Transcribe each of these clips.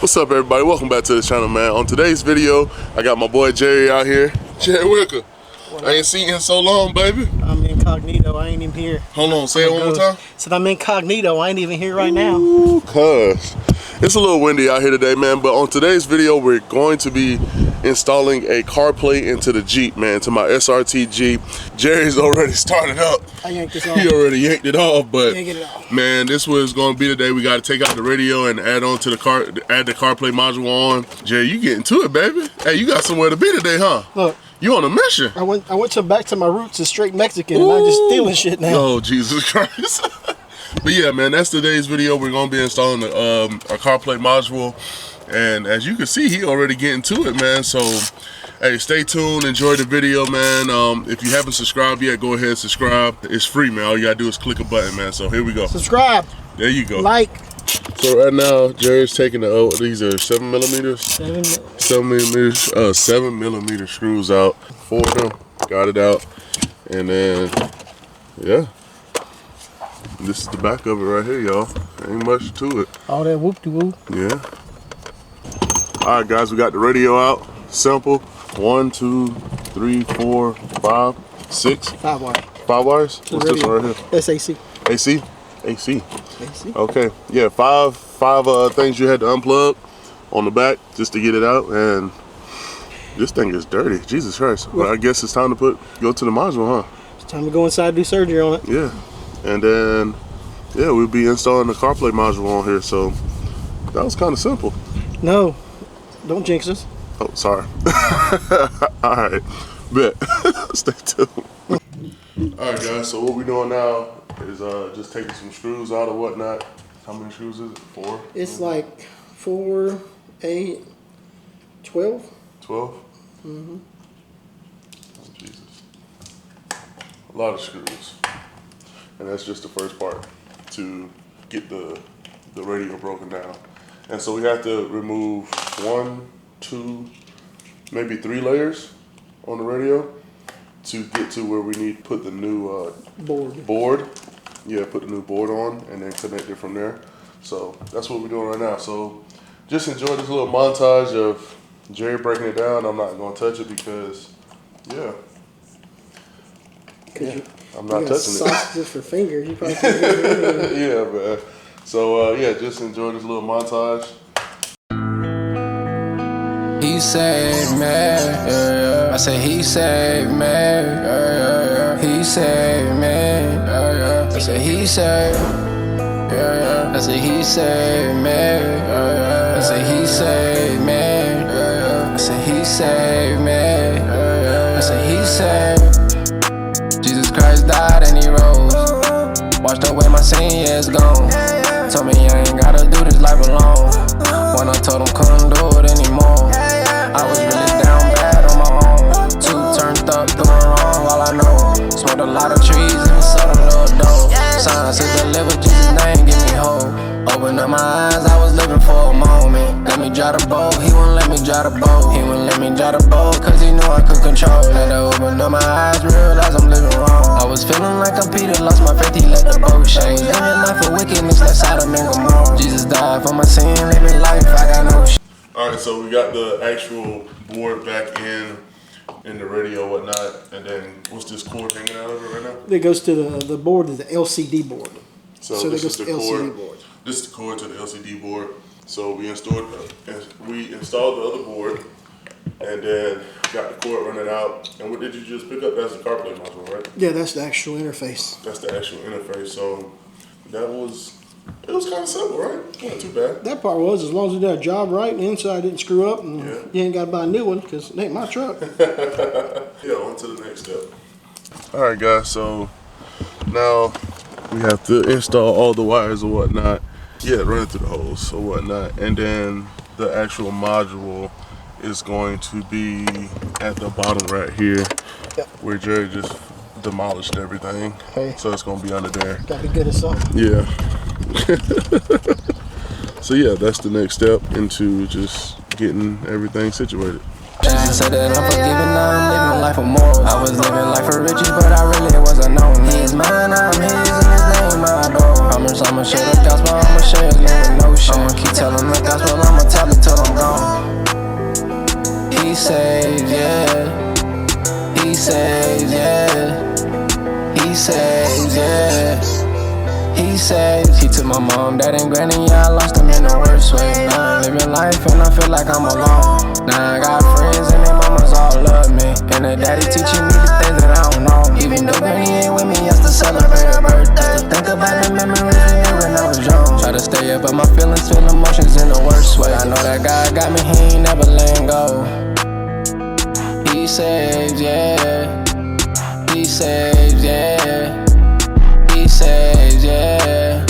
What's up, everybody? Welcome back to the channel, man. On today's video, I got my boy Jerry out here. Jerry Wicker. I ain't seen you in so long, baby. I'm incognito. I ain't even here. Hold on, say it one more time. Said I'm incognito. I ain't even here right now. Ooh, cuz. It's a little windy out here today, man. But on today's video, we're going to be installing a CarPlay into the Jeep, man, to my SRT Jeep. Jerry's already started up. I yanked this off. He already yanked it off, but Yank it off. man, this was going to be the day. We got to take out the radio and add on to the add the CarPlay module on. Jerry, you getting to it, baby. Hey, you got somewhere to be today, huh? Look. You on a mission. I went back to my roots as straight Mexican, and I'm just stealing shit now. Oh, Jesus Christ. But yeah, man, that's today's video. We're going to be installing a CarPlay module. And as you can see, he already getting to it, man. So, hey, stay tuned. Enjoy the video, man. If you haven't subscribed yet, go ahead and subscribe. It's free, man. All you got to do is click a button, man. So here we go. Subscribe. There you go. Like. So right now, Jerry's taking the, these are 7 millimeters? 7 millimeters, 7 millimeter screws out. 4 of them, got it out. And then, yeah. This is the back of it right here, y'all. Ain't much to it. All that whoop-de-whoop. Yeah. All right, guys, we got the radio out. Simple. 1, 2, 3, 4, 5, 6. 5 wires. 5 wires? What's this one right here? That's AC. AC? AC. AC. Okay. Yeah, five things you had to unplug on the back just to get it out, and this thing is dirty. Jesus Christ. Well, I guess it's time to go to the module, huh? It's time to go inside and do surgery on it. Yeah. And then, yeah, we'll be installing the CarPlay module on here, so that was kind of simple. No. Don't jinx us. Oh, sorry. All right. Bet. Stay tuned. All right, guys, so what we're doing now is just taking some screws out or whatnot. How many screws is it? 4? It's like 4, 8, 12. 12? Mm-hmm. Oh, Jesus. A lot of screws. And that's just the first part to get the radio broken down. And so we have to remove 1, 2, maybe 3 layers on the radio to get to where we need to put the new board. Yeah, put the new board on and then connect it from there. So that's what we're doing right now. So just enjoy this little montage of Jerry breaking it down. I'm not going to touch it because, yeah, I'm not touching it. Sausages for fingers. You probably can't do it. Yeah, man. So yeah, just enjoy this little montage. He saved me, I said he saved me, he saved me, I said he saved, I said he saved me, I said he saved me, I said he saved me, I said he saved. Jesus Christ died and he rose, washed away my sin, yeah, it's gone. Told me I ain't gotta do this life alone. When I told him couldn't do it anymore, I was really down bad on my own. 2 turned up, doing wrong, all I know. Smoked a lot of trees and sold a little dope. Signs to deliver, Jesus' name, give me hope. Opened up my eyes, I was living for a moment. Let me drive the boat, he wouldn't let me drive the boat. He wouldn't let me drive the boat, cause he knew I could control it. I opened up my eyes, realized I'm living wrong. I was feeling like I'm Peter, lost my faith, he let the boat shake. Living life for wickedness, like Sodom and Gomorrah. Jesus died for my sin, living life, I got no shit. All right, so we got the actual board back in the radio, whatnot, and then what's this cord hanging out of it right now? It goes to the board, is the LCD board. So this is the LCD cord. board. This is the cord to the LCD board. So we installed the other board, and then got the cord running out. And what did you just pick up? That's the CarPlay module, right? Yeah, that's the actual interface. That's the actual interface. So it was kind of simple, right? Not too bad. That part was, as long as you did a job right and the inside didn't screw up, and you ain't got to buy a new one because it ain't my truck. Yeah, on to the next step. All right, guys, so now we have to install all the wires or whatnot. Yeah, run it through the holes or whatnot. And then the actual module is going to be at the bottom right here, where Jerry just demolished everything. Hey. So it's going to be under there. Gotta be good at something. Yeah. So yeah, that's the next step into just getting everything situated. Jesus said that I'm forgiven, now I'm living life for more. I was living life for riches, but I really wasn't known. He is mine, I'm his, and his name I adore. I'm promise I'ma share the gospel, I'ma share his name with no shame. I'ma keep telling the gospel, I'ma tell it till I'm gone. He saves, yeah. He saves, yeah. He saves, yeah. He saves. He took my mom, dad, and granny, yeah, I lost them in the worst way. Now I'm living life and I feel like I'm alone. Now I got friends and their mamas all love me, and their daddy teaching me the things that I don't know. Even though granny ain't with me, I still celebrate her birthday. Think about the memories we had when I was young. Try to stay up, but my feelings feel emotions in the worst way. I know that God got me, he ain't never letting go. He saves, yeah. He saves, yeah. He saves, yeah.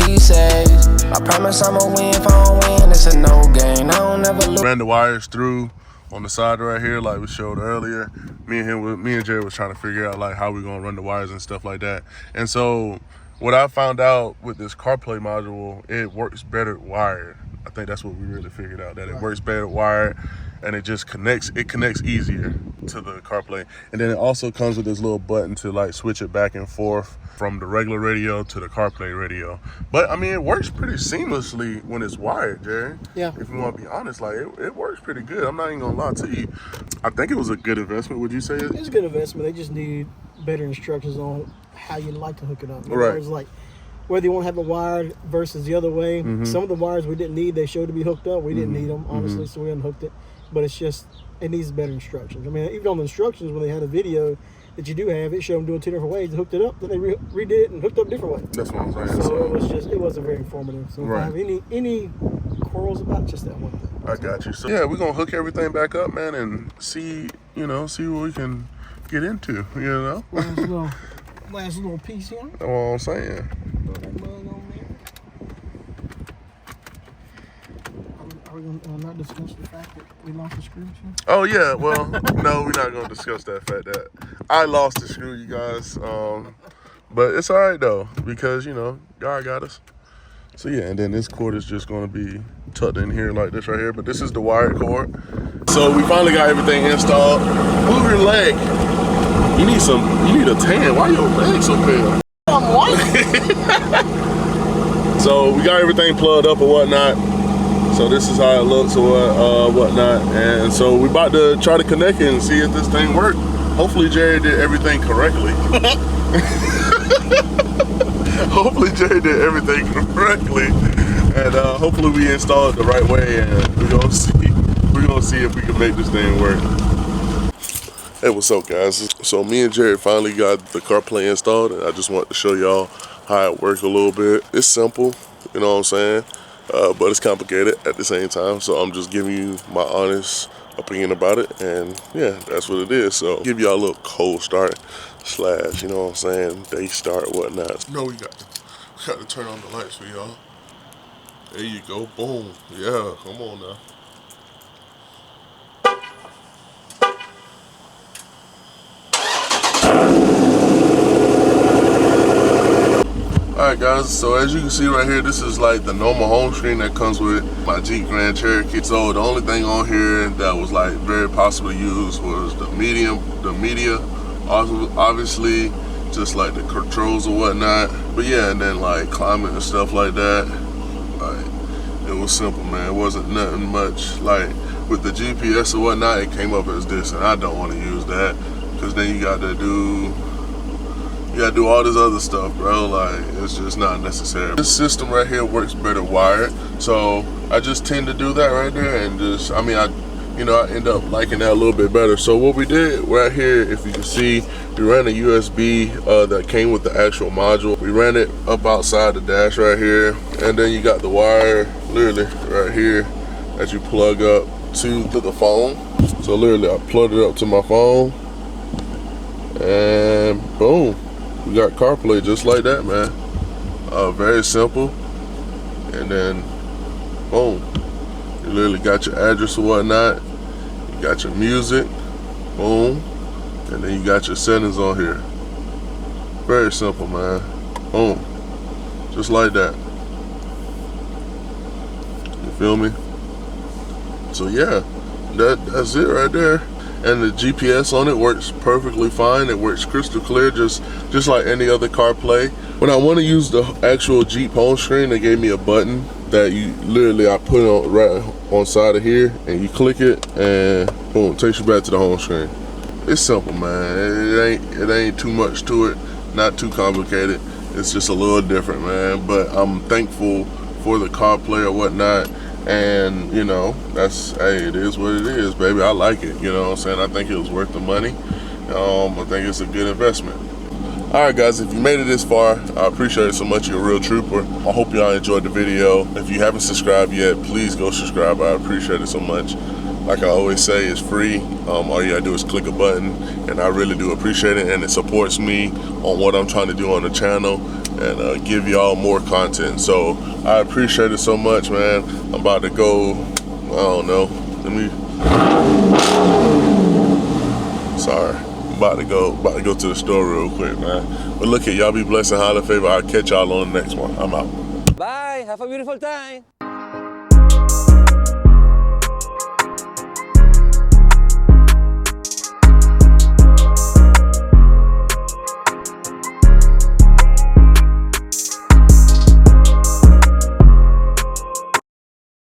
He saves. I promise I'ma win. If I don't win, it's a no gain. I don't ever lose. Ran the wires through on the side right here, like we showed earlier. Me and Jerry was trying to figure out like how we gonna run the wires and stuff like that. And so what I found out with this CarPlay module, it works better wired. I think that's what we really figured out, that it works better wired, and it just connects easier to the CarPlay. And then it also comes with this little button to like switch it back and forth from the regular radio to the CarPlay radio. But I mean, it works pretty seamlessly when it's wired, Jerry. Yeah. If you want to be honest, like it works pretty good. I'm not even gonna lie to you. I think it was a good investment. Would you say it? It's a good investment. They just need better instructions on how you like to hook it up. Right. It's like whether you want to have it wired versus the other way. Mm-hmm. Some of the wires we didn't need, they showed to be hooked up. We didn't need them, honestly, so we unhooked it. But it's just, it needs better instructions. I mean, even on the instructions, when they had a video that you do have, it showed them doing 2 different ways. They hooked it up, then they redid it and hooked up a different way. That's what I'm saying. So it wasn't very informative. So if I have any quarrels about just that one thing. I got you. So yeah, we're gonna hook everything back up, man, and see what we can get into, Last little piece here. That's what I'm saying. Throw that mug on there. Are we gonna not discuss the fact that we lost the screw? Oh yeah, well, no, we're not gonna discuss that fact that I lost the screw, you guys. But it's all right though, because God got us. So yeah, and then this cord is just gonna be tucked in here like this right here. But this is the wired cord. So we finally got everything installed. Move your leg. You need a tan. Why your leg so pale? I'm white. So we got everything plugged up and whatnot. So this is how it looks or whatnot. And so we about to try to connect it and see if this thing works. Hopefully Jerry did everything correctly. Hopefully Jerry did everything correctly. And hopefully we install it the right way, and we're gonna see if we can make this thing work. Hey, what's up guys? So me and Jerry finally got the CarPlay installed, and I just want to show y'all how it works a little bit. It's simple, you know what I'm saying? But it's complicated at the same time. So I'm just giving you my honest opinion about it, and yeah, that's what it is. So give y'all a little cold start / you know what I'm saying, day start, whatnot. No, we got to turn on the lights for y'all. There you go, boom. Yeah, come on now. Alright guys, so as you can see right here, this is like the normal home screen that comes with my Jeep Grand Cherokee. So the only thing on here that was like very possible to use was the media, obviously, just like the controls or whatnot. But yeah, and then like climate and stuff like that. Like, it was simple, man. It wasn't nothing much. Like with the GPS or whatnot, it came up as this, and I don't want to use that, because then you got to do all this other stuff, bro. Like, it's just not necessary. This system right here works better wired, so I just tend to do that right there, and I end up liking that a little bit better. So what we did right here, if you can see, we ran a USB that came with the actual module. We ran it up outside the dash right here, and then you got the wire literally right here that you plug up to the phone. So literally I plugged it up to my phone, and boom, we got CarPlay just like that, man. Very simple. And then boom, you literally got your address or whatnot, you got your music, boom, and then you got your settings on here. Very simple, man. Boom, just like that. You feel me? So yeah, that's it right there. and the GPS on it works perfectly fine. It works crystal clear, just like any other CarPlay. When I want to use the actual Jeep home screen, they gave me a button that you literally, I put it on right on side of here, and you click it, and boom, takes you back to the home screen. It's simple, man. It ain't too much to it, not too complicated. It's just a little different, man. But I'm thankful for the CarPlay or whatnot, and you know, that's, hey, it is what it is, baby. I like it, you know what I'm saying? I think it was worth the money. I think it's a good investment. All right, guys, if you made it this far, I appreciate it so much. You're a real trooper. I hope y'all enjoyed the video. If you haven't subscribed yet, please go subscribe. I appreciate it so much. Like I always say, it's free. All you gotta do is click a button, and I really do appreciate it, and it supports me on what I'm trying to do on the channel and give y'all more content. So I appreciate it so much, man. I'm about to go, I don't know, sorry. About to go to the store real quick, man. But look at y'all, be blessed and highly favored. I'll catch y'all on the next one. I'm out. Bye. Have a beautiful time.